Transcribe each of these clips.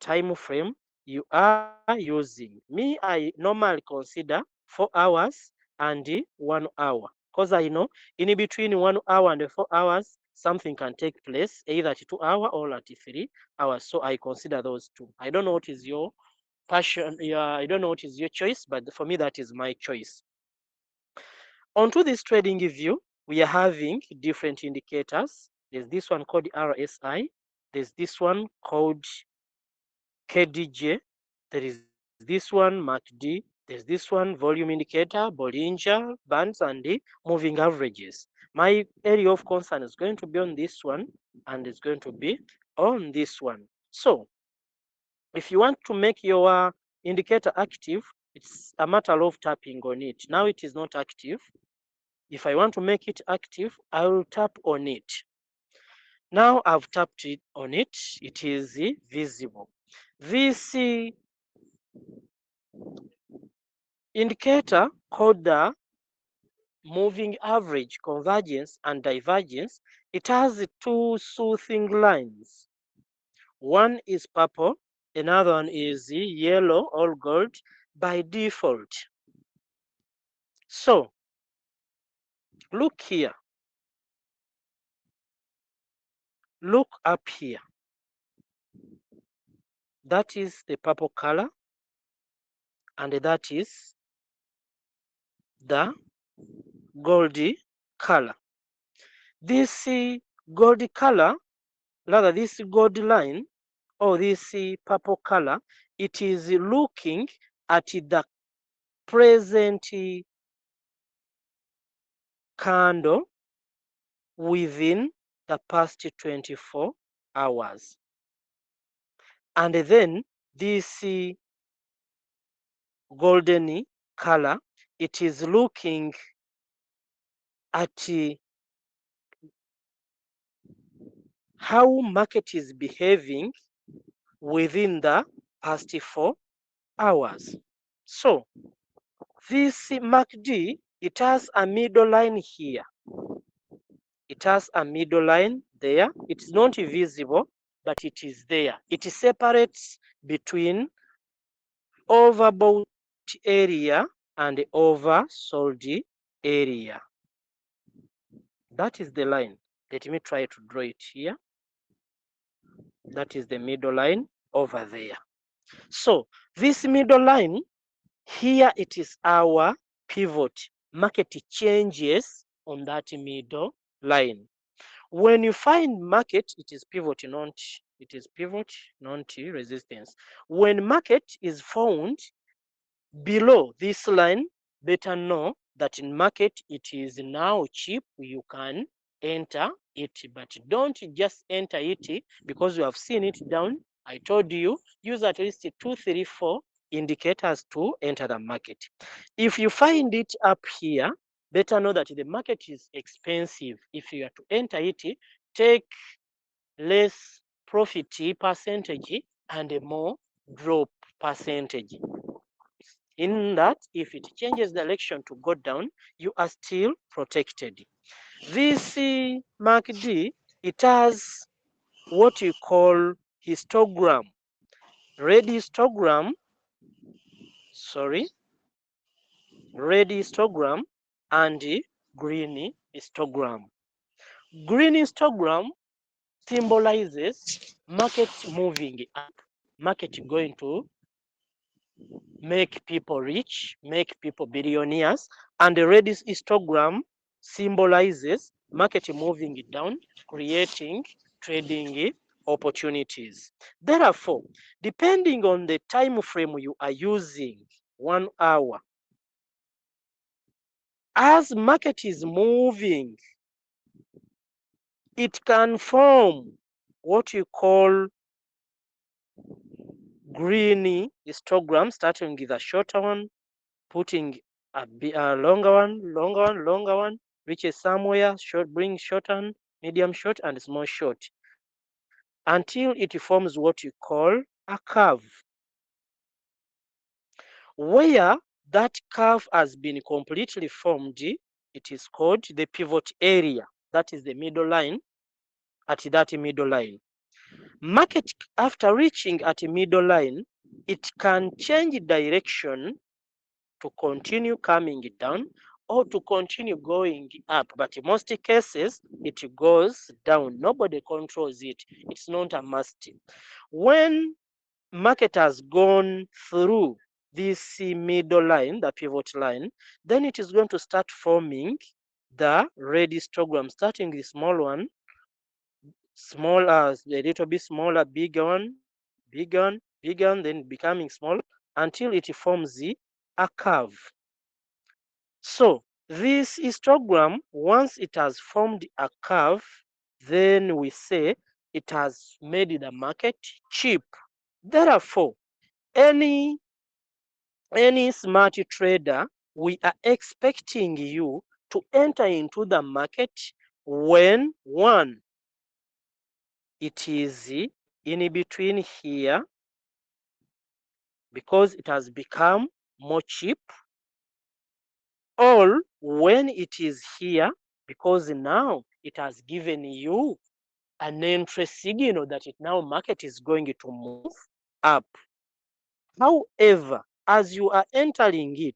time frame you are using. Me, I normally consider 4 hours and 1 hour, because I know in between 1 hour and 4 hours, something can take place either at 2 hours or at 3 hours. So I consider those two. I don't know what is your passion. Yeah, I don't know what is your choice, but for me, that is my choice. Onto this trading view, we are having different indicators. There's this one called RSI. There's this one called KDJ. There is this one Macd. There's this one volume indicator, Bollinger Bands, and the moving averages. My area of concern is going to be on this one, and it's going to be on this one. So if you want to make your indicator active, it's a matter of tapping on it. Now it is not active. If I want to make it active, I will tap on it. Now I've tapped it on it. It is visible. This indicator called the moving average, convergence and divergence, it has two smoothing lines. One is purple, another one is yellow or gold by default. So look here. Look up here. That is the purple color, and that is the goldy color. This gold color, rather this gold line or this purple color, it is looking at the present candle within the past 24 hours. And then this golden color, it is looking at how market is behaving within the past 4 hours. So this Macd, it has a middle line here. It has a middle line there. It's not visible, but it is there. It separates between overbought area and oversold area. That is the line. Let me try to draw it here. That is the middle line over there. So this middle line here, it is our pivot. Market changes on that middle line. When you find market, it is pivot, not resistance. When market is found below this line, better know that in market it is now cheap. You can enter it, but don't just enter it because you have seen it down. I told you, use at least 2, 3, 4 indicators to enter the market. If you find it up here, better know that the market is expensive. If you are to enter it, take less profit percentage and a more drop percentage. In that, if it changes direction to go down, you are still protected. This Macd, it has what you call histogram. Red histogram, red histogram and green histogram. Green histogram symbolizes market moving up, market going to make people rich, make people billionaires, and the red histogram symbolizes market moving down, creating trading opportunities. Therefore, depending on the time frame you are using, 1 hour, as market is moving, it can form what you call green histogram, starting with a shorter one, putting a longer one, reaches somewhere, short, bring shorten, medium short, and small short, until it forms what you call a curve. Where that curve has been completely formed, it is called the pivot area. That is the middle line. At that middle line, Market after reaching at a middle line, it can change direction to continue coming down or to continue going up. But in most cases, it goes down. Nobody controls it. It's not a must. When market has gone through this middle line, the pivot line, then it is going to start forming the red histogram, starting the small one, smaller, a little bit smaller, bigger one, bigger, then becoming small until it forms a curve. So this histogram, once it has formed a curve, then we say it has made the market cheap. Therefore, any smart trader, we are expecting you to enter into the market when one, it is in between here because it has become more cheap, or when it is here because now it has given you an entry signal that it now market is going to move up. However, as you are entering it,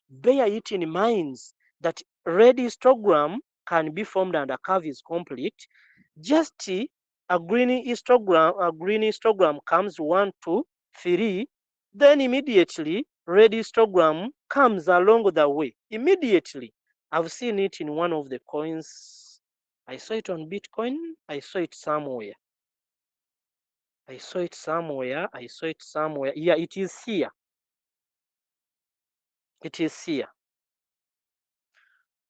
bear it in mind that red histogram can be formed and the curve is complete. Just a green histogram comes 1, 2, 3, then immediately red histogram comes along the way. Immediately. I've seen it in one of the coins. I saw it on Bitcoin. I saw it somewhere. Yeah, it is here. It is here.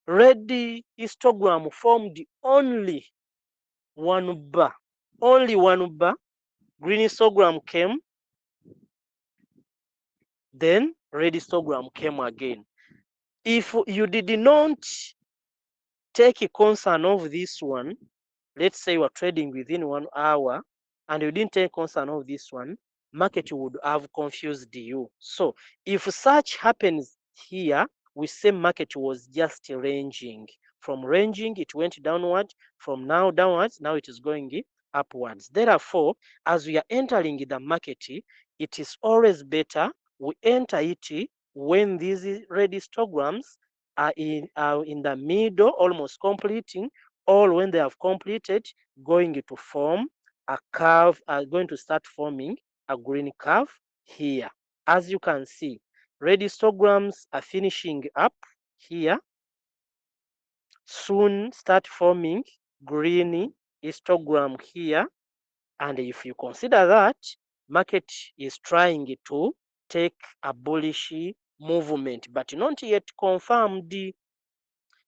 Red histogram formed only one bar. Only one bar. Green histogram came. Then red histogram came again. If you did not take concern of this one, let's say you are trading within 1 hour and you didn't take concern of this one, market would have confused you. So if such happens here, we say market was just ranging. From ranging, it went downward. From now downwards, now it is going upwards. Therefore, as we are entering the market, it is always better we enter it when these red histograms are in the middle, almost completing, or when they have completed, going to form a curve, are going to start forming a green curve here. As you can see, red histograms are finishing up here, soon start forming green histogram here. And if you consider that, market is trying to take a bullish movement, but not yet confirmed.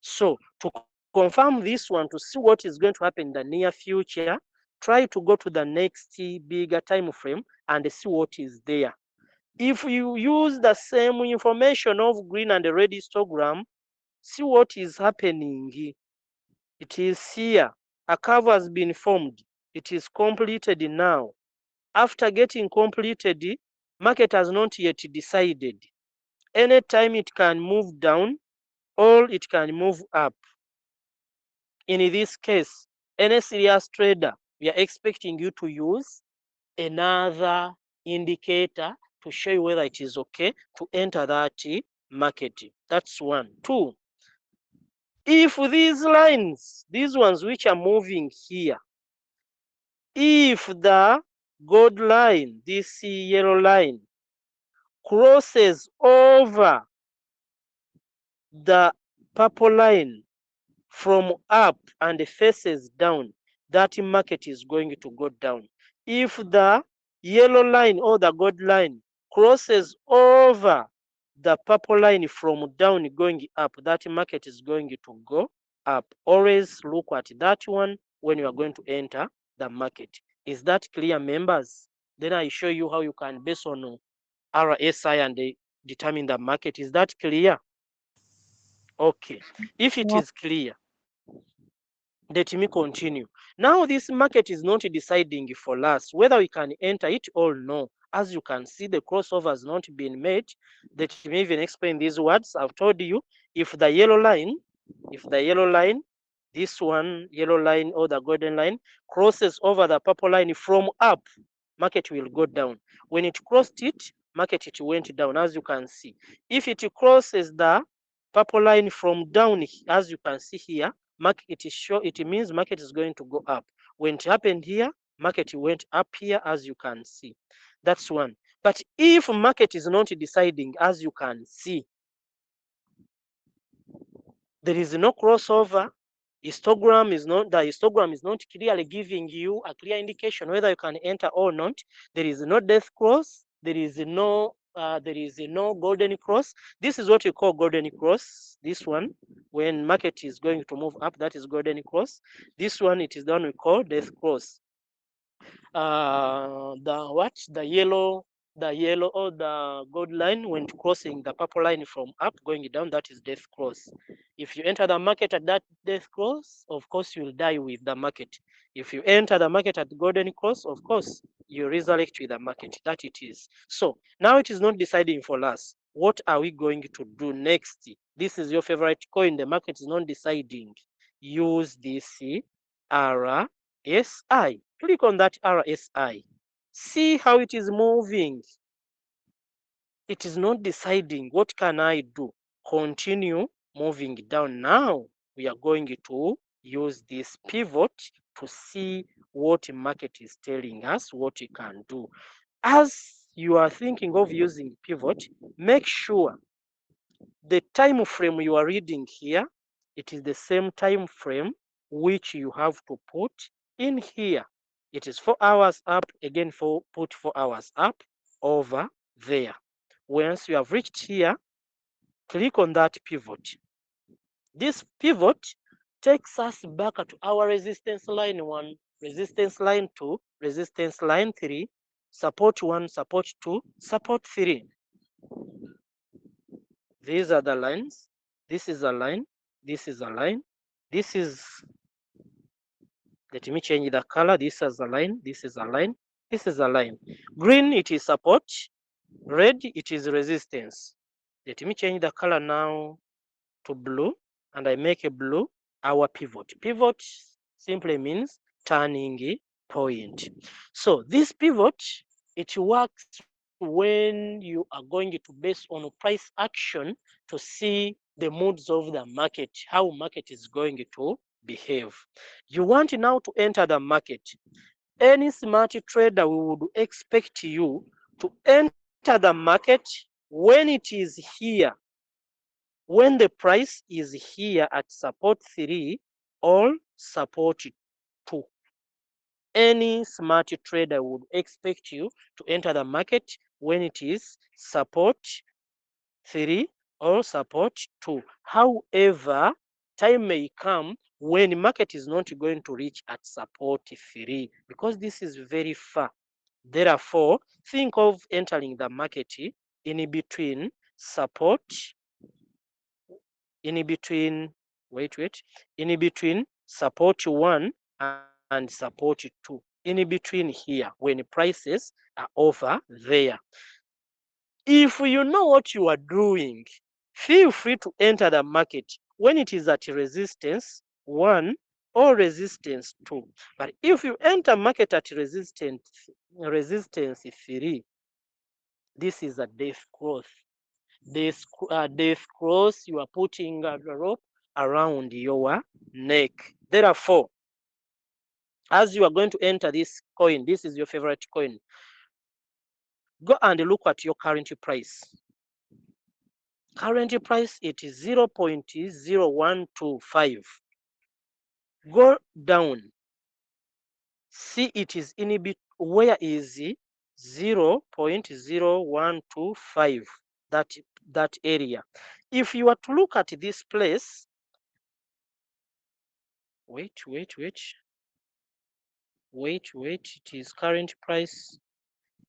So to confirm this one, to see what is going to happen in the near future, try to go to the next bigger time frame and see what is there. If you use the same information of green and red histogram, see what is happening. It is here. A curve has been formed. It is completed now. After getting completed, market has not yet decided. Anytime it can move down or it can move up. In this case, any serious trader, we are expecting you to use another indicator to show you whether it is okay to enter that market. That's one. Two, if these lines, these ones which are moving here, if the gold line, this yellow line, crosses over the purple line from up and faces down, that market is going to go down. If the yellow line or the gold line crosses over the purple line from down going up, that market is going to go up. Always look at that one when you are going to enter the market. Is that clear, members? Then I show you how you can base on RSI and determine the market. Is that clear? Okay. If it is clear, let me continue. Now this market is not deciding for us whether we can enter it or no. As you can see, the crossover has not been made. Let me even explain these words. I've told you, if the yellow line this one, yellow line or the golden line, crosses over the purple line from up, market will go down. When it crossed it, market it went down, as you can see. If it crosses the purple line from down, as you can see here, market is sure, it means market is going to go up. When it happened here, market went up here, as you can see. That's one. But if market is not deciding, as you can see, there is no crossover, the histogram is not clearly giving you a clear indication whether you can enter or not. There is no death cross, there is no golden cross. This is what we call golden cross. This one, when market is going to move up, that is golden cross. This one, it is the one we call death cross. The yellow or the gold line when crossing the purple line from up going down, that is death cross. If you enter the market at that death cross, of course you will die with the market. If you enter the market at the golden cross, of course you resurrect with the market. That it is. So now it is not deciding for us. What are we going to do next? This is your favorite coin. The market is not deciding. Use this RSI. Click on that RSI. See how it is moving. It is not deciding. What can I do? Continue moving down. Now we are going to use this pivot to see what market is telling us what you can do. As you are thinking of using pivot, make sure the time frame you are reading here, it is the same time frame which you have to put in here. It is 4 hours up, again put 4 hours up over there. Once you have reached here, click on that pivot. This pivot takes us back to our resistance line 1, resistance line 2, resistance line 3, support 1, support 2, support 3. These are the lines. This is a line. This is a line. This is, let me change the color. This is a line. This is a line. This is a line. Green, it is support. Red, it is resistance. Let me change the color now to blue, and I make a blue our pivot. Pivot simply means turning point. So this pivot, it works when you are going to base on price action to see the moods of the market, how market is going to behave. You want now to enter the market. Any smart trader would expect you to enter the market when it is here, when the price is here at support 3 or support 2. Any smart trader would expect you to enter the market when it is support 3 or support 2. However, time may come when the market is not going to reach at support 3 because this is very far. Therefore, think of entering the market in between support, in between support 1 and support 2, in between here when prices are over there. If you know what you are doing, feel free to enter the market when it is at resistance 1 or resistance 2. But if you enter market at resistance 3, this is a death cross. Death cross, you are putting a rope around your neck. Therefore, as you are going to enter this coin, this is your favorite coin, go and look at your current price. Current price, it is 0.0125. Go down. See, it is in bit. Where is 0.0125? That area. If you are to look at this place, wait, it is current price,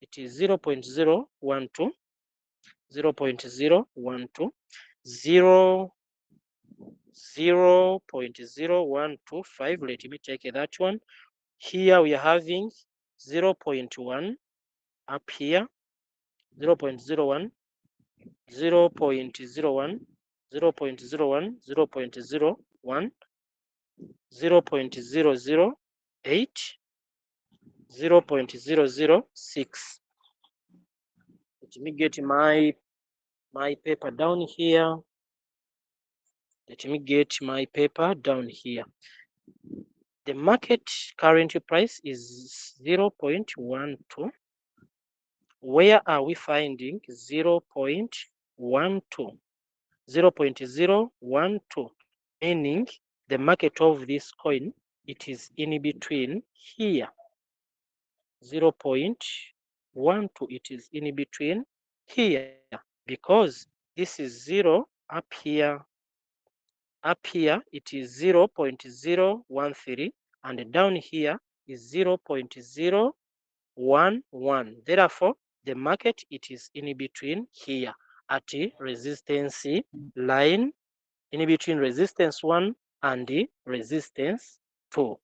it is 0.012, 0.012, 0.0125. Let me take that one. Here we are having 0.1 up here, 0.01, 0.01, 0.01, 0.01, 0.008, 0.006. Let me get my paper down here. Let me get my paper down here. The market current price is 0.12. Where are we finding 0.12? 0.012, meaning the market of this coin, it is in between here. 0.12, it is in between here, because this is 0 up here. Up here it is 0.013, and down here is 0.011. Therefore, the market, it is in between here at the resistance line, in between resistance 1 and the resistance 2.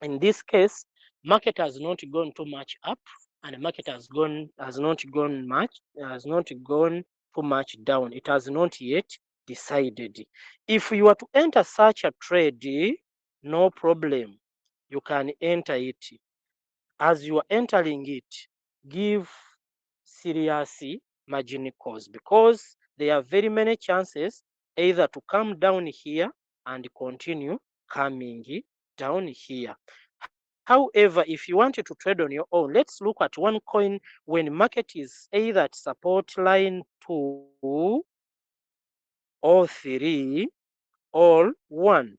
In this case, market has not gone too much up, and the market has not gone too much down. It has not yet decided. If you are to enter such a trade, no problem, you can enter it. As you are entering it, give serious margin calls, because there are very many chances either to come down here and continue coming down here. However, if you wanted to trade on your own, let's look at one coin when market is either at support line 2 or 3 or 1.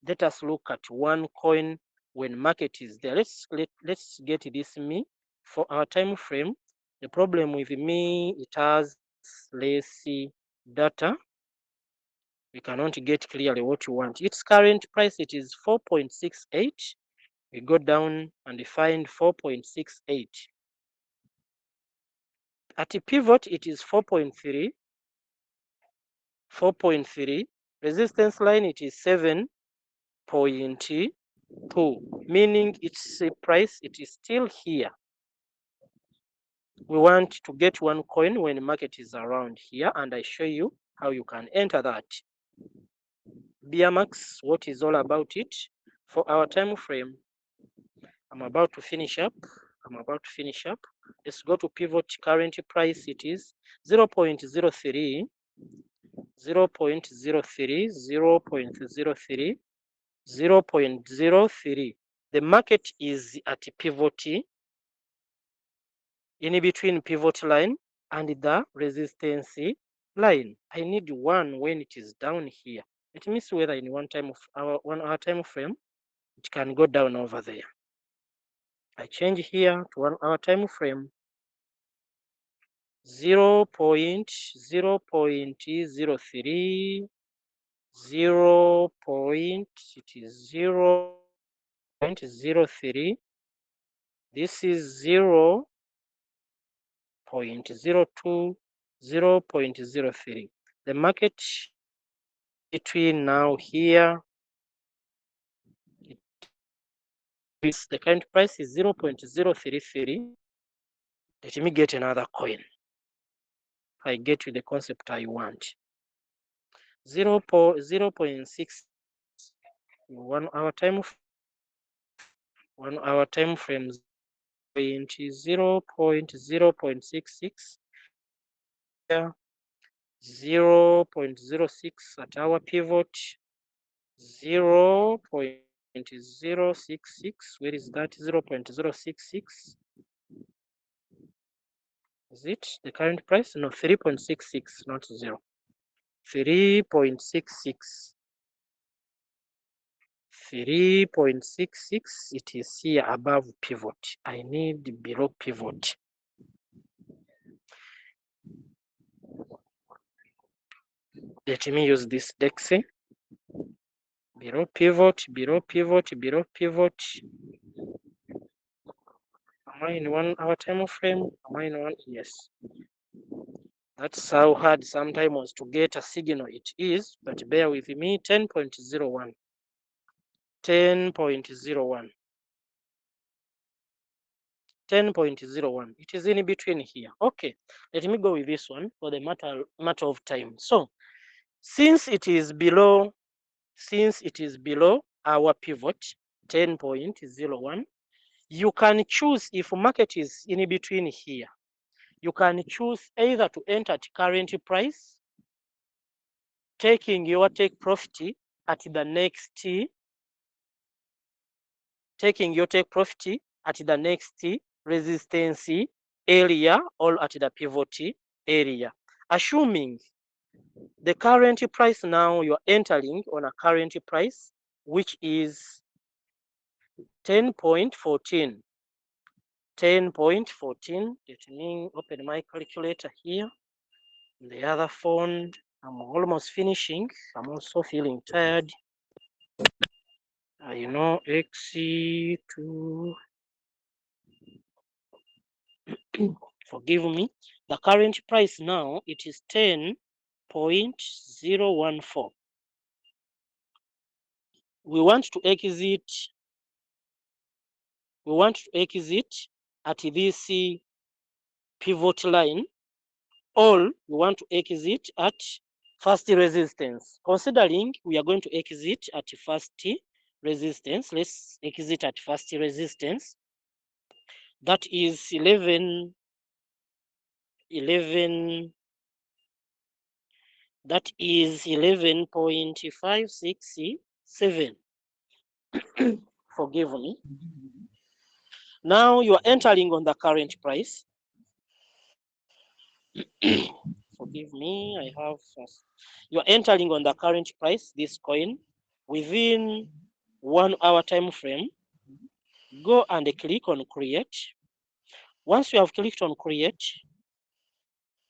Let us look at one coin when market is there. Let's get this me for our time frame. The problem with me, it has less data. We cannot get clearly what you want. Its current price, it is 4.68. We go down and find 4.68. At the pivot, it is 4.3. 4.3. Resistance line, it is 7.2, meaning its price, it is still here. We want to get one coin when the market is around here, and I show you how you can enter that. BMX, what is all about it for our time frame. I'm about to finish up. Let's go to pivot. Current price, it is 0.03, 0.03, 0.03, 0.03. The market is at pivot, in between pivot line and the resistance line. I need one when it is down here. Let me see whether in one hour time frame it can go down over there. I change here to 1 hour time frame. 0.03, 0. It is 0.03. This is 0.02, 0.03. The market between now here, the current price is 0.033. Let me get another coin. I get you the concept I want. 0.6. 1 hour time. 1 hour time frame. 0.066. Here 0.06 at our pivot. 0.066. Where is that? 0.066. Is it the current price? No, 3.66, not 0. 3.66. 3.66. It is here above pivot. I need below pivot. Let me use this Dexy. Below pivot, below pivot, below pivot. Am I in 1 hour time frame? Am I in one? Yes. That's how hard sometimes to get a signal it is, but bear with me. 10.01. 10.01. 10.01. It is in between here. Okay, let me go with this one for the matter of time. So, since it is below since it is below our pivot 10.01, you can choose, if market is in between here, you can choose either to enter at current price, taking your take profit at the next resistance area or at the pivot area. Assuming the current price, now you're entering on a current price which is 10.14. 10.14. Let me open my calculator here. The other phone, I'm almost finishing. I'm also feeling tired. XC2, forgive me. The current price now, it is 10.014. We want to exit at this pivot line, or we want to exit at first resistance. Considering we are going to exit at first resistance, let's exit at first resistance. That is 11. That is 11.567. Forgive me. Now you are entering on the current price. Forgive me, you are entering on the current price, this coin, within 1 hour time frame. Go and click on create. Once you have clicked on create,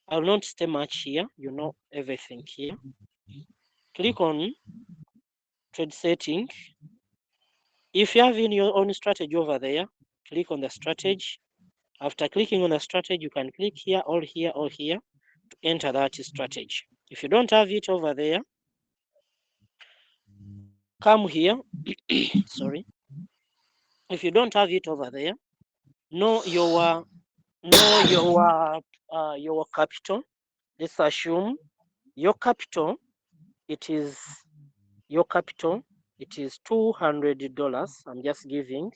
I will not stay much here, you know everything here. Click on trade setting. If you have in your own strategy over there, click on the strategy. After clicking on the strategy, you can click here or here or here to enter that strategy. If you don't have it over there, come here. Sorry. If you don't have it over there, know your capital. Let's assume your capital. It is $200. I'm just giving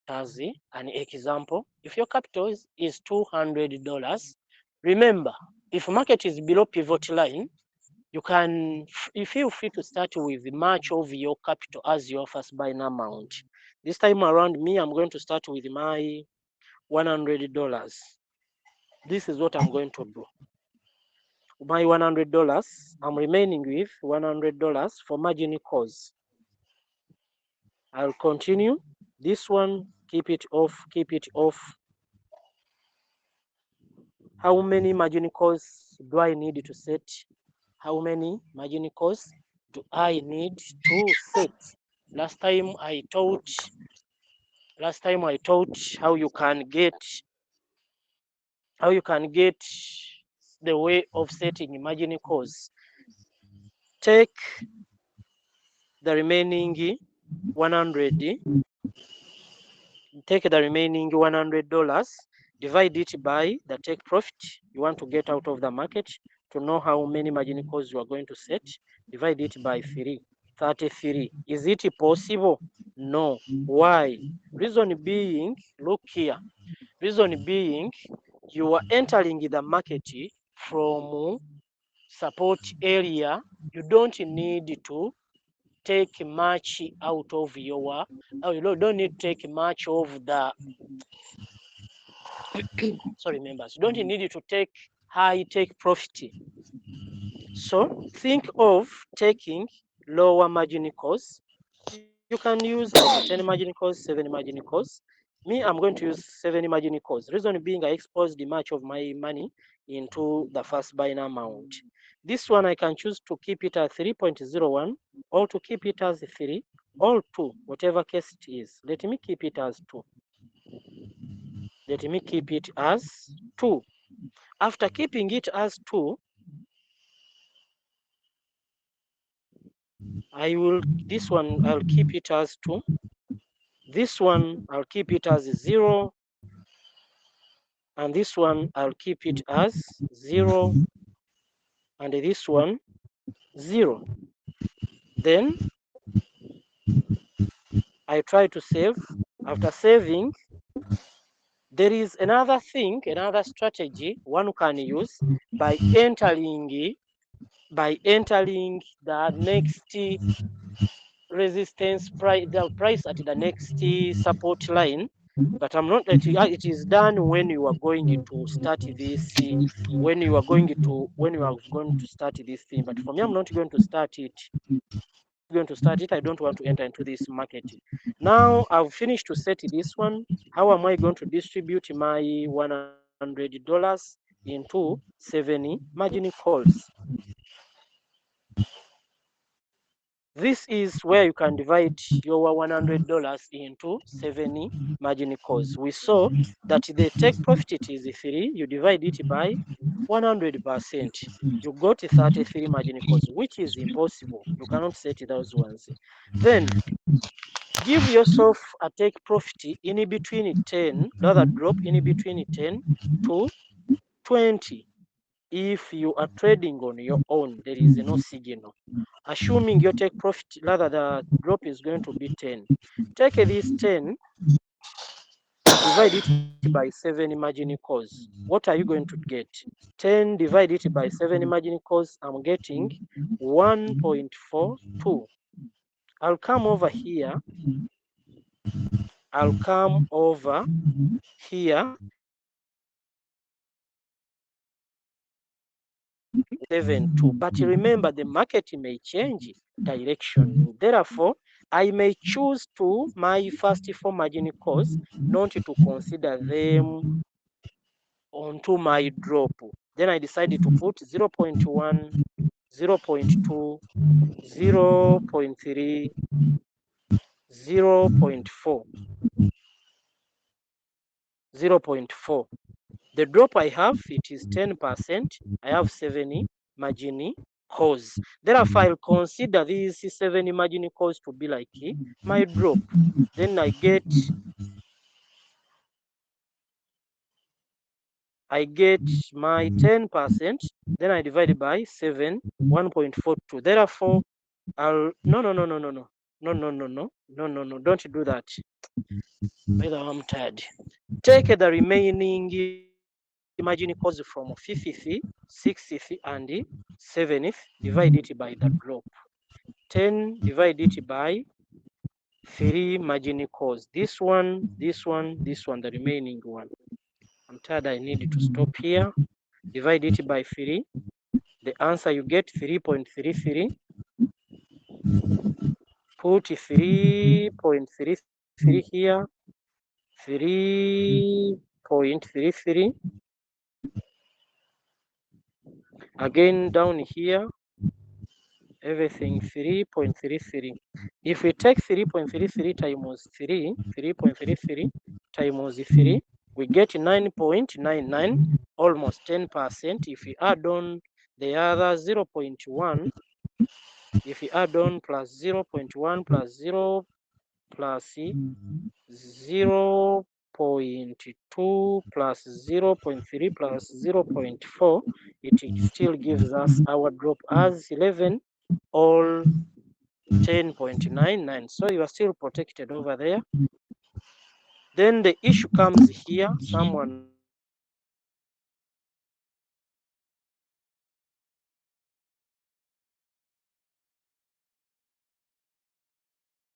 as an example. If your capital is $200, remember, if market is below pivot line, you feel free to start with much of your capital as your first buying amount. This time around, me, I'm going to start with my $100. This is what I'm going to do. My $100, I'm remaining with $100 for margin calls. I'll continue. This one, keep it off. How many margin calls do I need to set? How many margin calls do I need to set? Last time I taught how you can get the way of setting margin calls. Take the remaining $100. Take the remaining $100, divide it by the take profit you want to get out of the market to know how many margin calls you are going to set. Divide it by 33. Is it possible? No. Why? Reason being, look here. Reason being, you are entering the market from support area. You don't need to take much out of your, you don't need to take much of the, sorry members, you don't need to take high take profit. So think of taking lower margin calls. You can use either 10 margin calls, 7 margin calls. Me, I'm going to use 7 margin calls. Reason being, I exposed much of my money into the first buying amount. This one, I can choose to keep it at 3.01 or to keep it as 3 or 2, whatever case it is. Let me keep it as 2. After keeping it as 2, this one, I'll keep it as 2. This one, I'll keep it as 0. And this one, I'll keep it as 0. And this one, 0. Then I try to save. After saving, there is another thing, another strategy one can use by entering the next resistance price, the price at the next support line. But I'm not that it is done when you are going to start this when you are going to start this thing. But for me, I'm not going to start it. I don't want to enter into this market. Now I've finished to set this one. How am I going to distribute my $100 into 7 margin calls? This is where you can divide your $100 into 7 margin calls. We saw that the take profit it is 3, you divide it by 100%. You got 33 margin calls, which is impossible. You cannot set those ones. Then give yourself a take profit in between 10, rather drop in between 10 to 20. If you are trading on your own, there is no signal. Assuming your take profit, rather the drop is going to be 10. Take this 10, divide it by 7 margin calls. What are you going to get? 10 divide it by 7 margin calls, I'm getting 1.42. I'll come over here. I'll come over here. Seven two. But remember, the market may change direction. Therefore, I may choose to my first 4 margin calls not to consider them onto my drop. Then I decided to put 0.1, 0.2, 0.3, 0.4, 0.4. The drop I have, it is 10%. I have 7 margin calls. Therefore, I'll consider these 7 margin calls to be like my drop. Then I get my 10%. Then I divide by 7, 1.42. Therefore, I'll no, don't do that. By the way, I'm tired. Take the remaining margin calls from 50th, 60th, and 7th, divide it by the drop. 10 divide it by 3 margin calls. This one, the remaining one. I'm tired, I need to stop here. Divide it by 3. The answer you get 3.33. Put 3.33 here. 3.33. Again down here, everything 3.33. If we take 3.33 times 3, 3.33 times 3, we get 9.99, almost 10%. If we add on the other 0.1, if we add on plus 0.1 plus 0 plus 0.2 plus 0.3 plus 0.4, it still gives us our drop as 11 or 10.99. So you are still protected over there. Then the issue comes here. Someone